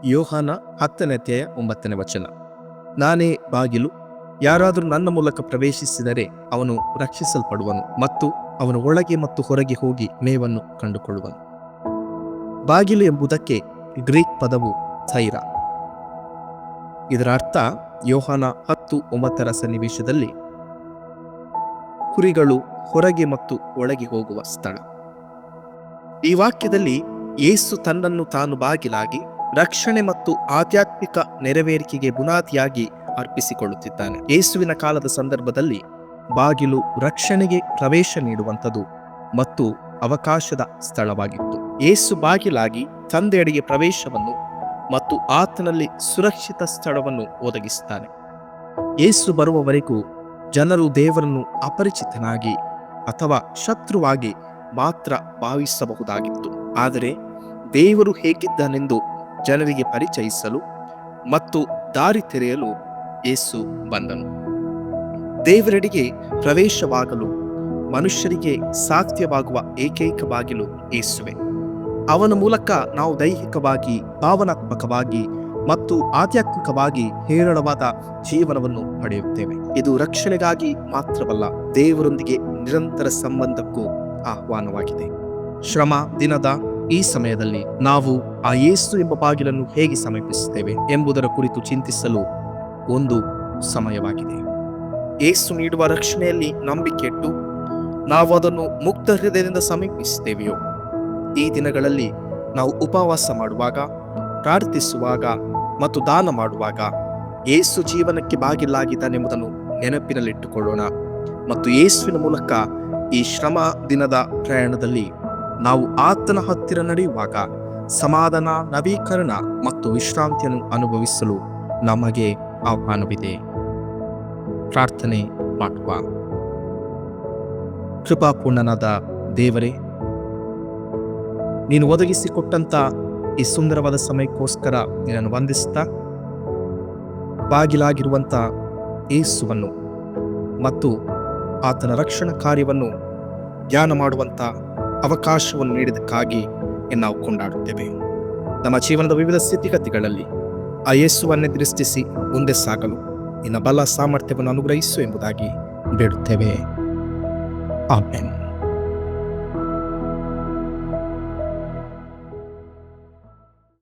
ಯೋಹಾನ 10:9. ನಾನೇ ಬಾಗಿಲು, ಯಾರಾದರೂ ನನ್ನ ಮೂಲಕ ಪ್ರವೇಶಿಸಿದರೆ ಅವನು ರಕ್ಷಿಸಲ್ಪಡುವನು ಮತ್ತು ಅವನು ಒಳಗೆ ಮತ್ತು ಹೊರಗೆ ಹೋಗಿ ಮೇವನ್ನು ಕಂಡುಕೊಳ್ಳುವನು. ಬಾಗಿಲು ಎಂಬುದಕ್ಕೆ ಗ್ರೀಕ್ ಪದವು ಥೈರ. ಇದರ ಅರ್ಥ ಯೋಹಾನ 10:9 ಸನ್ನಿವೇಶದಲ್ಲಿ ಕುರಿಗಳು ಹೊರಗೆ ಮತ್ತು ಒಳಗೆ ಹೋಗುವ ಸ್ಥಳ. ಈ ವಾಕ್ಯದಲ್ಲಿ ಯೇಸು ತನ್ನನ್ನು ತಾನು ಬಾಗಿಲಾಗಿ ರಕ್ಷಣೆ ಮತ್ತು ಆಧ್ಯಾತ್ಮಿಕ ನೆರವೇರಿಕೆಗೆ ಬುನಾದಿಯಾಗಿ ಅರ್ಪಿಸಿಕೊಳ್ಳುತ್ತಿದ್ದಾನೆ. ಯೇಸುವಿನ ಕಾಲದ ಸಂದರ್ಭದಲ್ಲಿ ಬಾಗಿಲು ರಕ್ಷಣೆಗೆ ಪ್ರವೇಶ ನೀಡುವಂಥದ್ದು ಮತ್ತು ಅವಕಾಶದ ಸ್ಥಳವಾಗಿತ್ತು. ಯೇಸು ಬಾಗಿಲಾಗಿ ತಂದೆಯಡಿಗೆ ಪ್ರವೇಶವನ್ನು ಮತ್ತು ಆತನಲ್ಲಿ ಸುರಕ್ಷಿತ ಸ್ಥಳವನ್ನು ಒದಗಿಸುತ್ತಾನೆ. ಯೇಸು ಬರುವವರೆಗೂ ಜನರು ದೇವರನ್ನು ಅಪರಿಚಿತನಾಗಿ ಅಥವಾ ಶತ್ರುವಾಗಿ ಮಾತ್ರ ಭಾವಿಸಬಹುದಾಗಿತ್ತು. ಆದರೆ ದೇವರು ಹೇಗಿದ್ದಾನೆಂದು ಜನರಿಗೆ ಪರಿಚಯಿಸಲು ಮತ್ತು ದಾರಿ ತೆರೆಯಲು ಯೇಸು ಬಂದನು. ದೇವರೆಡೆಗೆ ಪ್ರವೇಶವಾಗಲು ಮನುಷ್ಯರಿಗೆ ಸಾಧ್ಯವಾಗುವ ಏಕೈಕ ಬಾಗಿಲು ಯೇಸುವೆ. ಅವನ ಮೂಲಕ ನಾವು ದೈಹಿಕವಾಗಿ, ಭಾವನಾತ್ಮಕವಾಗಿ ಮತ್ತು ಆಧ್ಯಾತ್ಮಿಕವಾಗಿ ಹೇರಳವಾದ ಜೀವನವನ್ನು ಪಡೆಯುತ್ತೇವೆ. ಇದು ರಕ್ಷಣೆಗಾಗಿ ಮಾತ್ರವಲ್ಲ, ದೇವರೊಂದಿಗೆ ನಿರಂತರ ಸಂಬಂಧಕ್ಕೂ ಆಹ್ವಾನವಾಗಿದೆ. ಶ್ರಮ ದಿನದ ಈ ಸಮಯದಲ್ಲಿ ನಾವು ಆ ಯೇಸು ಎಂಬ ಬಾಗಿಲನ್ನು ಹೇಗೆ ಸಮೀಪಿಸುತ್ತೇವೆ ಎಂಬುದರ ಕುರಿತು ಚಿಂತಿಸಲು ಒಂದು ಸಮಯವಾಗಿದೆ. ಯೇಸು ನೀಡುವ ರಕ್ಷಣೆಯಲ್ಲಿ ನಂಬಿಕೆ ಇಟ್ಟು ನಾವು ಅದನ್ನು ಮುಕ್ತ ಹೃದಯದಿಂದ ಸಮೀಪಿಸುತ್ತೇವೆಯೋ? ಈ ದಿನಗಳಲ್ಲಿ ನಾವು ಉಪವಾಸ ಮಾಡುವಾಗ, ಪ್ರಾರ್ಥಿಸುವಾಗ ಮತ್ತು ದಾನ ಮಾಡುವಾಗ ಯೇಸು ಜೀವನಕ್ಕೆ ಬಾಗಿಲಾಗಿದ್ದಾನೆಂಬುದನ್ನು ನೆನಪಿನಲ್ಲಿಟ್ಟುಕೊಳ್ಳೋಣ. ಮತ್ತು ಯೇಸುವಿನ ಮೂಲಕ ಈ ಶ್ರಮ ದಿನದ ಪ್ರಯಾಣದಲ್ಲಿ ನಾವು ಆತನ ಹತ್ತಿರ ನಡೆಯುವಾಗ ಸಮಾಧಾನ, ನವೀಕರಣ ಮತ್ತು ವಿಶ್ರಾಂತಿಯನ್ನು ಅನುಭವಿಸಲು ನಮಗೆ ಆಹ್ವಾನವಿದೆ. ಪ್ರಾರ್ಥನೆ ಮಾಡುವ. ಕೃಪಾಪೂರ್ಣನಾದ ದೇವರೇ, ನೀನು ಒದಗಿಸಿಕೊಟ್ಟಂತ ಈ ಸುಂದರವಾದ ಸಮಯಕ್ಕೋಸ್ಕರ ನಿನ್ನನ್ನು ವಂದಿಸುತ್ತಾ, ಬಾಗಿಲಾಗಿರುವಂಥ ಯೇಸುವನ್ನು ಮತ್ತು ಆತನ ರಕ್ಷಣಾ ಕಾರ್ಯವನ್ನು ಧ್ಯಾನ ಮಾಡುವಂಥ ಅವಕಾಶವನ್ನು ನೀಡಿದ್ದಕ್ಕಾಗಿ ನಾವು ಕೊಂಡಾಡುತ್ತೇವೆ. ನಮ್ಮ ಜೀವನದ ವಿವಿಧ ಸ್ಥಿತಿಗತಿಗಳಲ್ಲಿ ಆ ಯೇಸುವನ್ನೇ ದೃಷ್ಟಿಸಿ ಮುಂದೆ ಸಾಗಲು ನಿನ್ನ ಬಲ ಸಾಮರ್ಥ್ಯವನ್ನು ಅನುಗ್ರಹಿಸು ಎಂಬುದಾಗಿ ಬೇಡುತ್ತೇವೆ. ಆಮೆನ್.